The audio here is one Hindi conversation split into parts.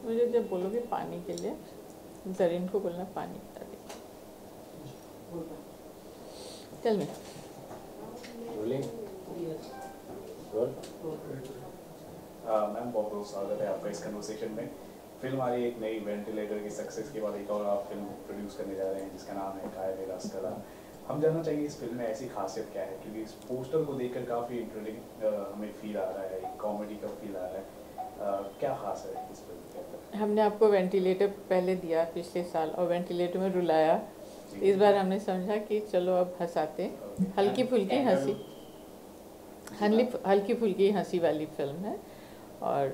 मुझे जब बोलोगे पानी के लिए जरीन को बोलना पानी बता दे। चल मैं मैम बहुत बहुत स्वागत है आपका इस कन्वर्सेशन में। फिल्म आ रही है एक नई, वेंटिलेटर की सक्सेस के बाद एक और आप फिल्म प्रोड्यूस करने जा रहे हैं जिसका नाम है काया वे रास्कला। हम जानना चाहेंगे इस फिल्म में ऐसी खासियत क्या है, क्योंकि इस पोस्टर को देखकर काफ़ी इंटरेस्टिंग हमें फील आ रहा है, कॉमेडी का फील आ रहा है। क्या खास है इस फिल्म के अंदर? हमने आपको वेंटिलेटर पहले दिया पिछले साल और वेंटिलेटर में रुलाया। इस बार हमने समझा कि चलो अब हंसाते, हल्की फुल्की हंसी, हल्की फुल्की हंसी वाली फिल्म है और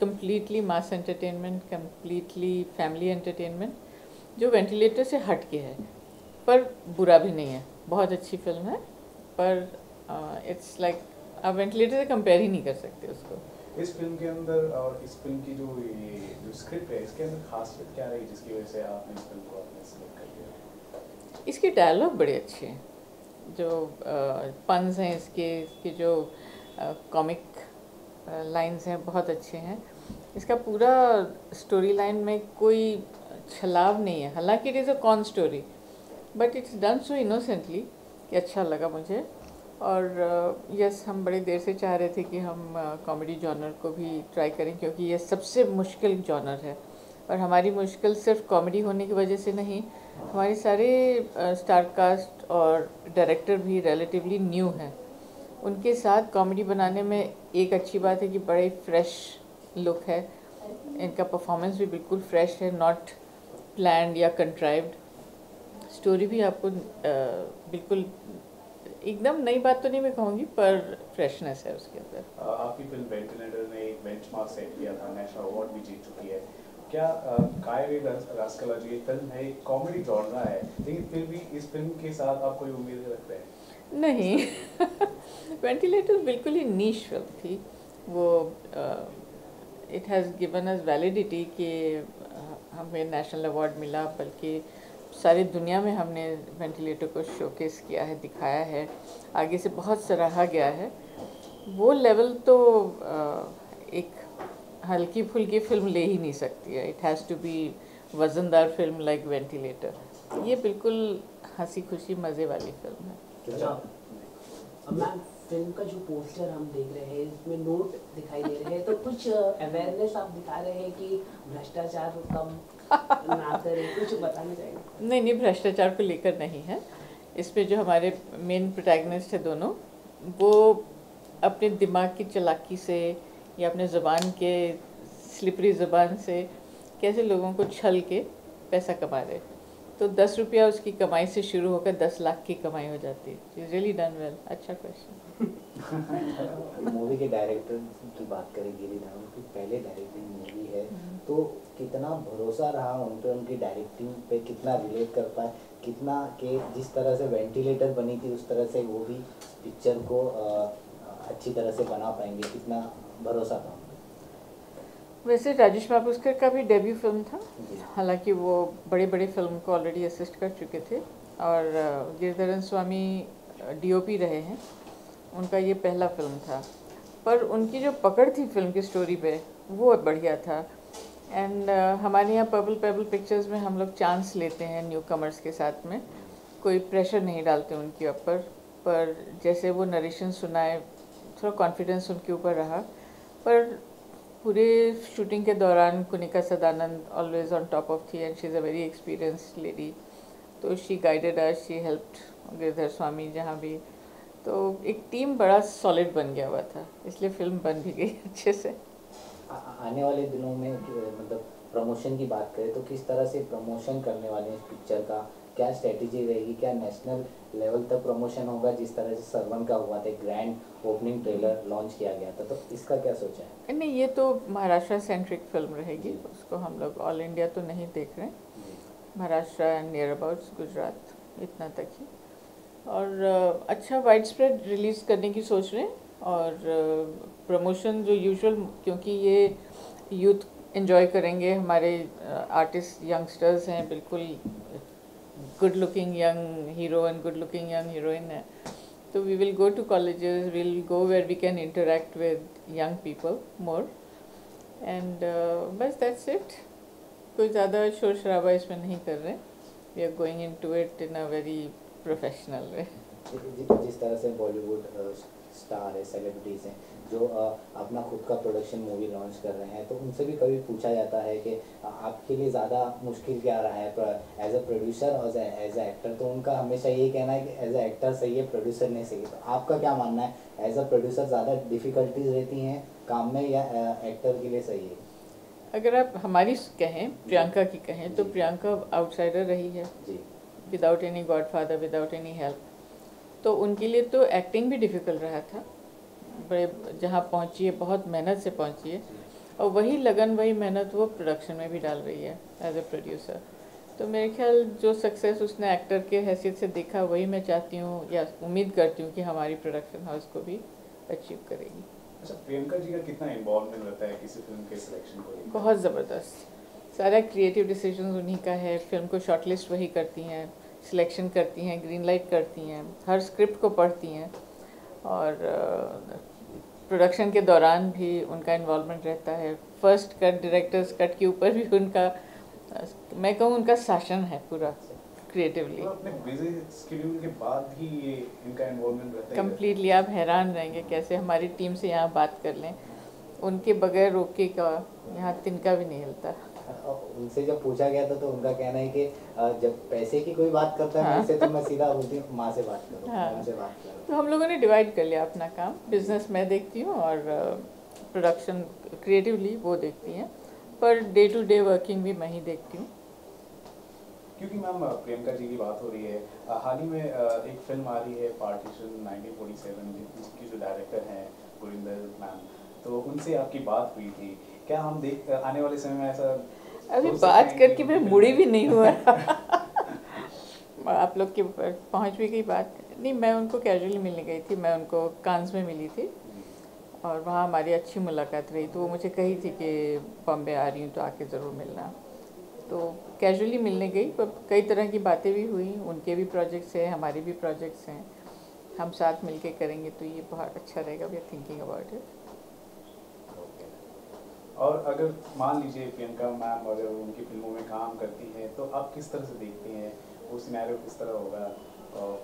कम्प्लीटली मास एंटरटेनमेंट, कम्प्लीटली फैमिली एंटरटेनमेंट, जो वेंटिलेटर से हट के है पर बुरा भी नहीं है। बहुत अच्छी फिल्म है पर इट्स लाइक आप वेंटिलेटर से कंपेयर ही नहीं कर सकते उसको। इस फिल्म के अंदर और इस फिल्म की जो स्क्रिप्ट है इसके अंदर खासियत क्या रही जिसकी वजह से आपने इस फिल्म को आपने सिलेक्ट कर लिया? इसके डायलॉग बड़े अच्छे हैं, जो पन्स हैं इसके जो कॉमिक लाइंस हैं बहुत अच्छे हैं। इसका पूरा स्टोरी लाइन में कोई छलाव नहीं है, हालांकि it is a con story but it's done so innocently कि अच्छा लगा मुझे। और यस, हम बड़ी देर से चाह रहे थे कि हम कॉमेडी जॉनर को भी ट्राई करें, क्योंकि ये सबसे मुश्किल जॉनर है। और हमारी मुश्किल सिर्फ कॉमेडी होने की वजह से नहीं, हमारे सारे स्टार कास्ट और डायरेक्टर भी रिलेटिवली न्यू हैं। उनके साथ कॉमेडी बनाने में एक अच्छी बात है कि बड़े फ्रेश लुक है, इनका परफॉर्मेंस भी बिल्कुल फ्रेश है, नॉट प्लान्ड या कंट्राइव्ड। स्टोरी भी आपको बिल्कुल एकदम नई बात तो नहीं मैं कहूँगी, पर फ्रेशनेस है उसके अंदर। आपकी फिल्म वेंटिलेटर ने एक बेंचमार्क सेट किया था, नेशनल अवार्ड भी जीत चुकी है। क्या काया वे रास्कला जो ये फिल्म है एक कॉमेडी जॉनरा है, लेकिन फिर भी इस फिल्म के साथ आप कोई उम्मीद रखते हैं? नहीं वेंटिलेटर बिल्कुल ही नीश फिल्म थी वो। It has given us validity कि हमें नेशनल अवार्ड मिला, बल्कि सारी दुनिया में हमने वेंटिलेटर को शोकेस किया है, दिखाया है, आगे से बहुत सराहा गया है। वो लेवल तो एक हल्की फुल्की फिल्म ले ही नहीं सकती है। इट हैज़ टू बी वज़नदार फिल्म लाइक वेंटिलेटर। ये बिल्कुल हंसी खुशी मज़े वाली फिल्म है। मैम, फिल्म का जो पोस्टर हम देख रहे हैं इसमें नोट दिखाई दे रहे हैं, तो कुछ अवेयरनेस आप दिखा रहे हैं कि भ्रष्टाचार कम ना करें, कुछ बताना चाहिए? नहीं, भ्रष्टाचार को लेकर नहीं है। इसमें जो हमारे मेन प्रोटैगनिस्ट है दोनों, वो अपने दिमाग की चालाकी से या अपने ज़ुबान के स्लिपरी ज़ुबान से कैसे लोगों को छल के पैसा कमा रहे। तो 10 रुपया उसकी कमाई से शुरू होकर 10 लाख की कमाई हो जाती है। Really done well. अच्छा क्वेश्चन। मूवी के डायरेक्टर की बात करें गिरिधाम, उनकी पहले डायरेक्टिंग मूवी है, तो कितना भरोसा रहा उन पर, उनकी डायरेक्टिंग पे कितना रिलेट कर पाए, कितना के जिस तरह से वेंटिलेटर बनी थी उस तरह से वो भी पिक्चर को अच्छी तरह से बना पाएंगे, कितना भरोसा था? वैसे राजेश मापुस्कर का भी डेब्यू फिल्म था, हालांकि वो बड़े बड़े फिल्म को ऑलरेडी असिस्ट कर चुके थे और गिरिधरन स्वामी डीओपी रहे हैं, उनका ये पहला फिल्म था। पर उनकी जो पकड़ थी फिल्म की स्टोरी पे वो बढ़िया था। एंड हमारे यहाँ पर्पल पेबल पिक्चर्स में हम लोग चांस लेते हैं न्यू कमर्स के साथ में, कोई प्रेशर नहीं डालते उनके ऊपर, पर जैसे वो नरेशन सुनाए थोड़ा कॉन्फिडेंस उनके ऊपर रहा। पर पूरे शूटिंग के दौरान Kunika Sadanand always on top of थी and she is a very experienced lady, तो she guided us, she helped Girdhar Swami जहाँ भी, तो एक टीम बड़ा सॉलिड बन गया हुआ था, इसलिए फिल्म बन भी गई अच्छे से। आने वाले दिनों में मतलब प्रमोशन की बात करें तो किस तरह से प्रमोशन करने वाले हैं इस पिक्चर का, क्या स्ट्रेटेजी रहेगी, क्या नेशनल लेवल तक प्रमोशन होगा जिस तरह से सरवन का हुआ था, ग्रैंड ओपनिंग ट्रेलर लॉन्च किया गया था, तो इसका क्या सोचा है? नहीं, ये तो महाराष्ट्र सेंट्रिक फिल्म रहेगी, उसको हम लोग ऑल इंडिया तो नहीं देख रहे हैं, Maharashtra and near abouts Gujarat इतना तक ही। और अच्छा वाइड स्प्रेड रिलीज़ करने की सोच रहे हैं। और प्रमोशन जो यूजुअल, क्योंकि ये यूथ एंजॉय करेंगे, हमारे आर्टिस्ट यंगस्टर्स हैं, बिल्कुल good looking young hero and good looking young heroine है, तो we will go to colleges, we will go where we can interact with young people more, and बस दैट्स इट। कोई ज़्यादा शोर शराबा इसमें नहीं कर रहे, we are going into it in a very professional way. जिस तरह से बॉलीवुड स्टार है, सेलिब्रिटीज़ हैं जो अपना खुद का प्रोडक्शन मूवी लॉन्च कर रहे हैं, तो उनसे भी कभी पूछा जाता है कि आपके लिए ज़्यादा मुश्किल क्या रहा है एज अ प्रोड्यूसर और एज अ एक्टर, तो उनका हमेशा यही कहना है कि एज अ एक्टर सही है, प्रोड्यूसर नहीं सही है। तो आपका क्या मानना है, एज अ प्रोड्यूसर ज़्यादा डिफ़िकल्टीज रहती हैं काम में या एक्टर के लिए सही है? अगर आप हमारी कहें, प्रियंका की कहें, तो प्रियंका आउटसाइडर रही है जी, without any godfather, without any help, तो उनके लिए तो एक्टिंग भी डिफ़िकल्ट रहा था। बड़े जहाँ पहुँची है, बहुत मेहनत से पहुँची है, और वही लगन, वही मेहनत वो प्रोडक्शन में भी डाल रही है एज ए प्रोड्यूसर। तो मेरे ख्याल जो सक्सेस उसने एक्टर के हैसियत से देखा, वही मैं चाहती हूँ या उम्मीद करती हूँ कि हमारी प्रोडक्शन हाउस को भी अचीव करेगी। अच्छा, प्रियंका जी का कितना इन्वॉल्वमेंट रहता है किसी फिल्म के सिलेक्शन को लेकर? बहुत ज़बरदस्त, सारा क्रिएटिव डिसीजन उन्हीं का है, फिल्म को शॉर्टलिस्ट वही करती हैं, सिलेक्शन करती हैं, ग्रीन लाइट करती हैं, हर स्क्रिप्ट को पढ़ती हैं, और प्रोडक्शन के दौरान भी उनका इन्वॉल्वमेंट रहता है। फर्स्ट कट, डायरेक्टर्स कट के ऊपर भी उनका, मैं कहूँ उनका शासन है पूरा क्रिएटिवली। तो अपने बिजी शेड्यूल के बाद भी ये इनका इन्वॉल्वमेंट रहता है? कम्प्लीटली, आप हैरान रहेंगे कैसे हमारी टीम से यहाँ बात कर लें, उनके बगैर रोके का यहाँ तिनका भी नहीं हिलता। उनसे जब पूछा गया था तो उनका कहना है कि जब पैसे की कोई बात करता है हाँ। मेरे से, तो मैं सीधा बोलती हूँ माँ से बात करो, हाँ। उनसे बात करो। तो हम लोगों ने डिवाइड कर लिया अपना काम, बिजनेस मैं देखती हूँ और प्रोडक्शन क्रिएटिवली वो देखती हैं, per day to day working भी मैं ही देखती हूँ। क्योंकि मैम प्रियंका जी की बात हो रही है, हाल ही में एक फिल्म आ रही है पार्टीशन 1947, जिसकी जो डायरेक्टर हैं गुरिंदर मैम, तो उनसे आपकी बात हुई थी, क्या हम देख आने वाले समय में ऐसा अभी सोच बात सकते हैं करके कि मैं फिल्म मुड़ी भी नहीं हुआ आप लोग की पहुँच भी गई बात। नहीं, मैं उनको कैजुअली मिलने गई थी, मैं उनको कांस में मिली थी और वहाँ हमारी अच्छी मुलाकात रही, तो वो मुझे कही थी कि बॉम्बे आ रही हूँ तो आके ज़रूर मिलना, तो कैजुअली मिलने गई, पर कई तरह की बातें भी हुई, उनके भी प्रोजेक्ट्स हैं, हमारे भी प्रोजेक्ट्स हैं, हम साथ मिलके करेंगे तो ये बहुत अच्छा रहेगा, we are thinking about it. और अगर मान लीजिए प्रियंका मैम अगर उनकी फिल्मों में काम करती हैं, तो आप किस तरह से देखती हैं, वो सिनेरियो किस तरह होगा और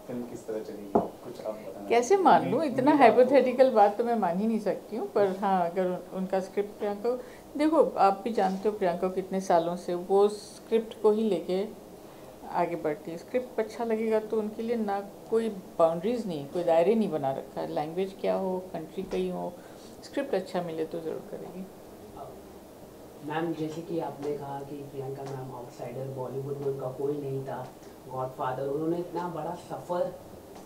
फिल्म किस तरह चलेगी, कुछ आप बताना? कैसे मान लूँ, इतना हाइपोथेटिकल बात तो मैं मान ही नहीं सकती हूँ, पर हाँ अगर उनका स्क्रिप्ट, प्रियंका देखो आप भी जानते हो प्रियंका कितने सालों से वो स्क्रिप्ट को ही लेके आगे बढ़ती है, स्क्रिप्ट अच्छा लगेगा तो उनके लिए ना कोई बाउंड्रीज़ नहीं, कोई दायरे नहीं बना रखा है, लैंग्वेज क्या हो, कंट्री कहीं हो, स्क्रिप्ट अच्छा मिले तो ज़रूर करेगी। मैम जैसे कि आपने कहा कि प्रियंका मैम आउटसाइडर, बॉलीवुड में उनका कोई नहीं था, गॉडफादर, उन्होंने इतना बड़ा सफ़र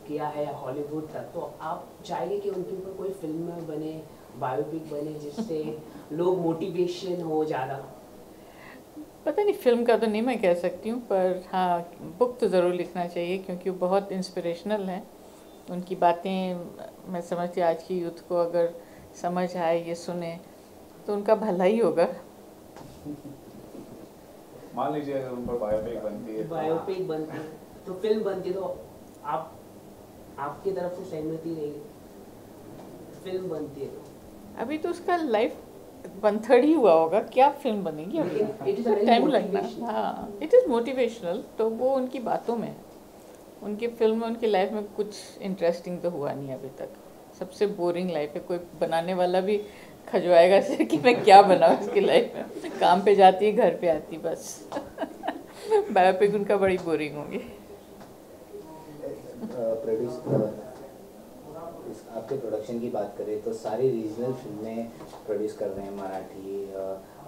किया है हॉलीवुड तक, तो आप चाहेंगे कि उनके ऊपर कोई फिल्म बने, बायोपिक बने, जिससे लोग मोटिवेशन हो ज़्यादा? पता नहीं, फिल्म का तो नहीं मैं कह सकती हूँ, पर हाँ बुक तो ज़रूर लिखना चाहिए क्योंकि वो बहुत इंस्पिरेशनल हैं, उनकी बातें मैं समझती आज की यूथ को अगर समझ आए, ये सुने तो उनका भला ही होगा। मान लीजिए अगर उन पर बायोपिक बनती है, बायोपिक बनती है तो फिल्म बनती है, तो आप आपकी तरफ से सहमति रहेगी? फिल्म बनती है तो अभी तो उसका लाइफ 1/3 ही हुआ होगा, क्या फिल्म बनेगी अभी, It is a very time लगना। motivational. हाँ, इट इज़ मोटिवेशनल, तो वो उनकी बातों में है, उनकी फिल्म में, उनकी लाइफ में कुछ इंटरेस्टिंग तो हुआ नहीं अभी तक, सबसे बोरिंग लाइफ है, कोई बनाने वाला भी खजवाएगा से कि मैं क्या बनाऊँ उसकी लाइफ में, काम पे जाती है घर पे आती बस बायोपिक उनका बड़ी बोरिंग होंगी। आपके प्रोडक्शन की बात करें तो सारी रीजनल फिल्में प्रोड्यूस कर रहे हैं, मराठी,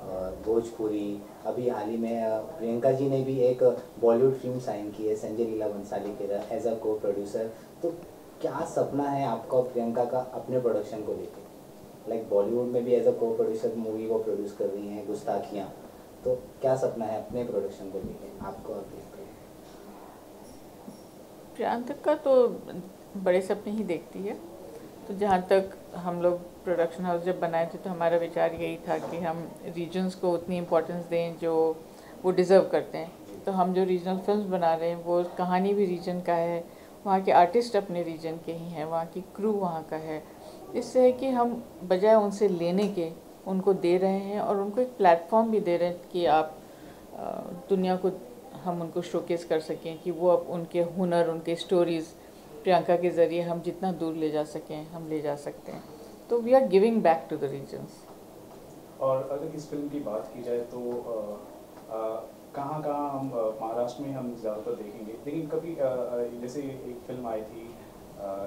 और भोजपुरी, अभी हाल ही में प्रियंका जी ने भी एक बॉलीवुड फिल्म साइन की है संजय लीला बंसाली के एज अ को प्रोड्यूसर। तो क्या सपना है आपका और प्रियंका का अपने प्रोडक्शन को लेकर? लाइक बॉलीवुड में भी एज अ को प्रोड्यूसर मूवी वो प्रोड्यूस कर रही हैं गुस्ताखियाँ, तो क्या सपना है अपने प्रोडक्शन को लेकर आपको और प्रियंका? प्रियंका तो बड़े सपने ही देखती है। तो जहाँ तक हम लोग प्रोडक्शन हाउस जब बनाए थे तो हमारा विचार यही था कि हम रीजन्स को उतनी इम्पोर्टेंस दें जो वो डिज़र्व करते हैं। तो हम जो रीजनल फिल्म्स बना रहे हैं वो कहानी भी रीजन का है, वहाँ के आर्टिस्ट अपने रीजन के ही हैं, वहाँ की क्रू वहाँ का है। इससे है कि हम बजाय उनसे लेने के उनको दे रहे हैं और उनको एक प्लेटफॉर्म भी दे रहे हैं कि आप दुनिया को हम उनको शोकेस कर सकें कि वो अब उनके हुनर, उनके स्टोरीज़ प्रियंका के ज़रिए हम जितना दूर ले जा सकें हम ले जा सकते हैं। तो we are giving back to the regions. और अगर इस फिल्म की बात की जाए तो कहाँ कहाँ हम महाराष्ट्र में हम ज़्यादातर देखेंगे, लेकिन कभी जैसे एक फिल्म आई थी,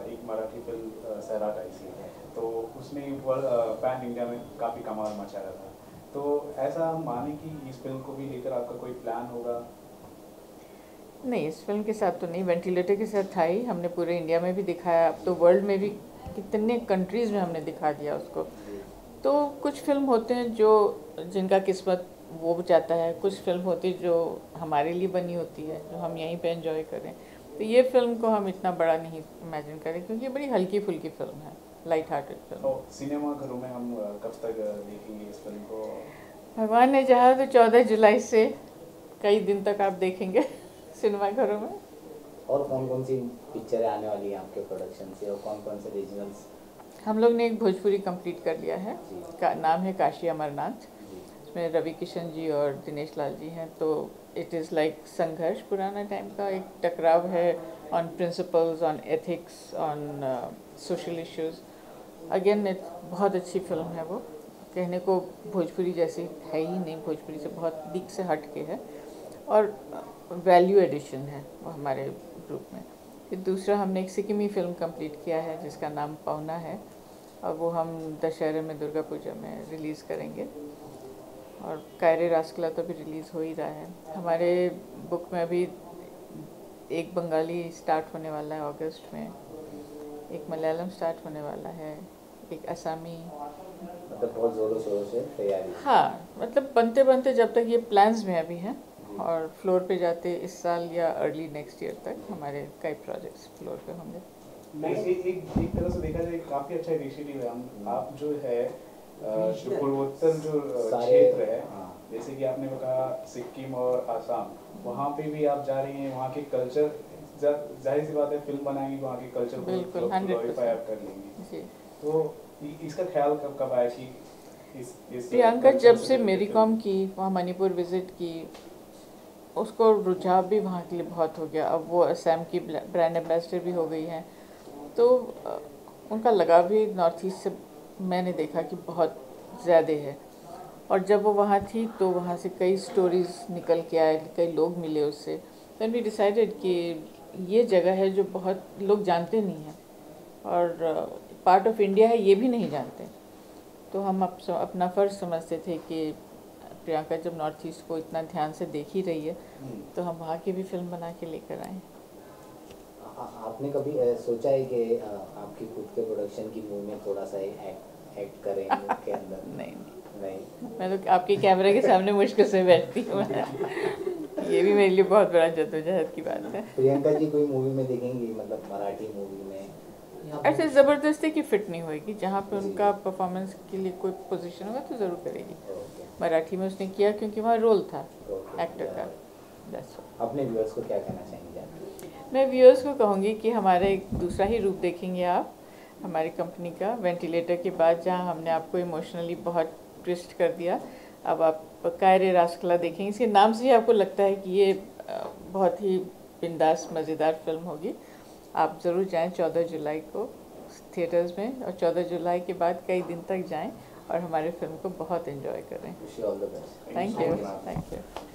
एक मराठी फिल्म सैराट आई थी, तो उसने पैन इंडिया में काफ़ी कमाल मचाया था। तो ऐसा हम माने कि इस फिल्म को भी लेकर आपका कोई प्लान होगा? नहीं, इस फिल्म के साथ तो नहीं, वेंटिलेटर के साथ था ही, हमने पूरे इंडिया में भी दिखाया, अब तो वर्ल्ड में भी कितने कंट्रीज़ में हमने दिखा दिया उसको। तो कुछ फिल्म होते हैं जो जिनका किस्मत वो चाहता है, कुछ फिल्म होती है जो हमारे लिए बनी होती है जो हम यहीं पे एंजॉय करें। तो ये फिल्म को हम इतना बड़ा नहीं इमेजिन करें क्योंकि ये बड़ी हल्की फुल्की फिल्म है, लाइट हार्टेड फिल्म। तो सिनेमा घरों में हम कब तक देखेंगे इस फिल्म को? भगवान ने चाहा तो 14 जुलाई से कई दिन तक आप देखेंगे सिनेमा घरों में। और कौन कौन सी पिक्चरें आने वाली हैं आपके प्रोडक्शन से और कौन कौन से रीजनल्स? हम लोग ने एक भोजपुरी कंप्लीट कर लिया है, नाम है काशी अमरनाथ। इसमें रवि किशन जी और दिनेश लाल जी हैं। तो इट इज़ लाइक संघर्ष, पुराना टाइम का एक टकराव है on principles, on ethics, on social issues. Again बहुत अच्छी फिल्म है वो, कहने को भोजपुरी जैसी है ही नहीं, भोजपुरी से बहुत दिख से हट के है और वैल्यू एडिशन है वो हमारे ग्रुप में। फिर दूसरा हमने एक सिक्किमी फिल्म कंप्लीट किया है जिसका नाम पौना है और वो हम दशहरे में, दुर्गा पूजा में रिलीज़ करेंगे। और कायरे रासकला तो भी रिलीज़ हो ही रहा है। हमारे बुक में अभी एक बंगाली स्टार्ट होने वाला है अगस्त में, एक मलयालम स्टार्ट होने वाला है, एक असमी। मतलब बहुत ज़ोरों शोरों से तैयारी? हाँ, मतलब बनते बनते जब तक ये प्लान्स में अभी हैं और फ्लोर पे जाते इस साल या अर्ली नेक्स्ट ईयर तक हमारे कई प्रोजेक्ट्स फ्लोर पे होंगे। एक तरह से देखा जाए काफ़ी अच्छा इनिशिएटिव है। आप जो है जो पूर्वोत्तर जो क्षेत्र है, जैसे कि आपने कहा सिक्किम और आसाम, वहाँ पे भी आप जा रही हैं, वहाँ के कल्चर, जाहिर सी बात है फिल्म बनाएंगे वहाँ के कल्चर को ग्लोरीफाई आप कर लेंगे। तो इसका ख्याल कब आया कि इस प्रियंका जब से मेरी कॉम की वहाँ मणिपुर विजिट की, उसको रुझाव भी वहाँ के लिए बहुत हो गया। अब वो असम की ब्रांड एम्बेसडर भी हो गई हैं, तो उनका लगाव भी नॉर्थ ईस्ट से मैंने देखा कि बहुत ज़्यादा है। और जब वो वहाँ थी तो वहाँ से कई स्टोरीज़ निकल के आए, कई लोग मिले उससे। देन वी डिसाइडेड कि ये जगह है जो बहुत लोग जानते नहीं हैं और पार्ट ऑफ इंडिया है ये भी नहीं जानते। तो हम अपना फ़र्ज़ समझते थे कि प्रियंका जब नॉर्थ ईस्ट को इतना ध्यान से देख ही रही है तो हम वहाँ की भी फिल्म बना के लेकर आएँ। आपने कभी सोचा है कि आपकी खुद के प्रोडक्शन की मूवी में थोड़ा सा एक्ट करें के अंदर? नहीं, मैं तो आपके कैमरे के सामने मुश्किल से बैठती हूँ ये भी मेरे लिए बहुत बड़ा जद्दोजहद की बात है। प्रियंका जी कोई मूवी में देखेंगी, मतलब मराठी मूवी में? ऐसे ज़बरदस्ती की फिट नहीं होएगी, जहाँ पे उनका परफॉर्मेंस के लिए कोई पोजीशन होगा तो ज़रूर करेगी। मराठी में उसने किया क्योंकि वहाँ रोल था एक्टर का। अपने व्यूअर्स को क्या कहना चाहेंगे आप? मैं व्यूअर्स को कहूँगी कि हमारा एक दूसरा ही रूप देखेंगे आप हमारी कंपनी का। वेंटिलेटर के बाद जहाँ हमने आपको इमोशनली बहुत ट्विस्ट कर दिया, अब आप कायरे रासकला देखेंगे। इसके नाम से ही आपको लगता है कि ये बहुत ही बिंदास मज़ेदार फिल्म होगी। आप ज़रूर जाएं 14 जुलाई को थिएटर्स में, और 14 जुलाई के बाद कई दिन तक जाएं और हमारे फिल्म को बहुत एंजॉय करें। Wish you all the best. Thank you.